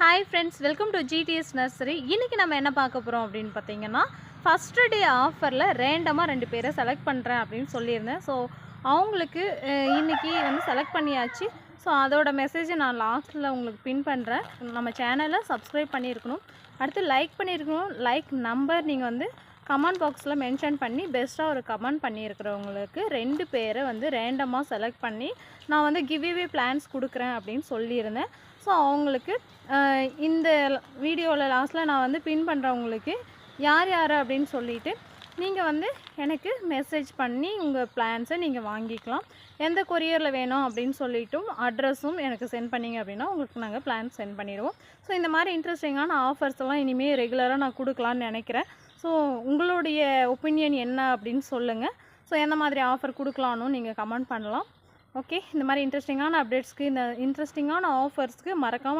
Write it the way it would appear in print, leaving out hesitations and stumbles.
Hi friends, welcome to GDS nursery. இன்றைக்கி நம்ம என்ன பார்க்க போகிறோம் அப்படின்னு பார்த்தீங்கன்னா, ஃபஸ்ட்டு டே ஆஃபரில் ரேண்டமாக 2 பேரை செலக்ட் பண்ணுறேன் அப்படின்னு சொல்லியிருந்தேன். ஸோ அவங்களுக்கு இன்றைக்கி வந்து செலக்ட் பண்ணியாச்சு. ஸோ அதோட மெசேஜை நான் லாஸ்ட்டில் உங்களுக்கு பின் பண்ணுறேன். நம்ம சேனலை சப்ஸ்கிரைப் பண்ணியிருக்கணும், அடுத்து லைக் பண்ணியிருக்கணும். லைக் நம்பர் நீங்கள் வந்து கமெண்ட் பாக்ஸில் மென்ஷன் பண்ணி பெஸ்ட்டாக ஒரு கமெண்ட் பண்ணியிருக்கிறவங்களுக்கு 2 பேரை வந்து ரேண்டமாக செலக்ட் பண்ணி நான் வந்து கிவ்அவே பிளான்ஸ் கொடுக்குறேன் அப்படின்னு சொல்லியிருந்தேன். ஸோ அவங்களுக்கு இந்த வீடியோவில் லாஸ்ட்டில் நான் வந்து பின் பண்ணுறவங்களுக்கு யார் யார் அப்படின்னு சொல்லிவிட்டு நீங்கள் வந்து எனக்கு மெசேஜ் பண்ணி உங்கள் பிளான்ஸை நீங்கள் வாங்கிக்கலாம். எந்த கொரியரில் வேணும் அப்படின்னு சொல்லிட்டும் அட்ரஸும் எனக்கு சென்ட் பண்ணிங்க அப்படின்னா உங்களுக்கு நாங்கள் பிளான் சென்ட் பண்ணிடுவோம். ஸோ இந்த மாதிரி இன்ட்ரெஸ்டிங்கான ஆஃபர்ஸ் எல்லாம் இனிமேல் ரெகுலராக நான் கொடுக்கலான்னு நினைக்கிறேன். ஸோ உங்களுடைய ஒப்பீனியன் என்ன அப்படின்னு சொல்லுங்கள். ஸோ எந்த மாதிரி ஆஃபர் கொடுக்கலான்னு நீங்கள் கமெண்ட் பண்ணலாம். ஓகே, இந்த மாதிரி இன்ட்ரெஸ்டிங்கான அப்டேட்ஸ்க்கு, இந்த இன்ட்ரெஸ்டிங்கான ஆஃபர்ஸ்க்கு மறக்காமல்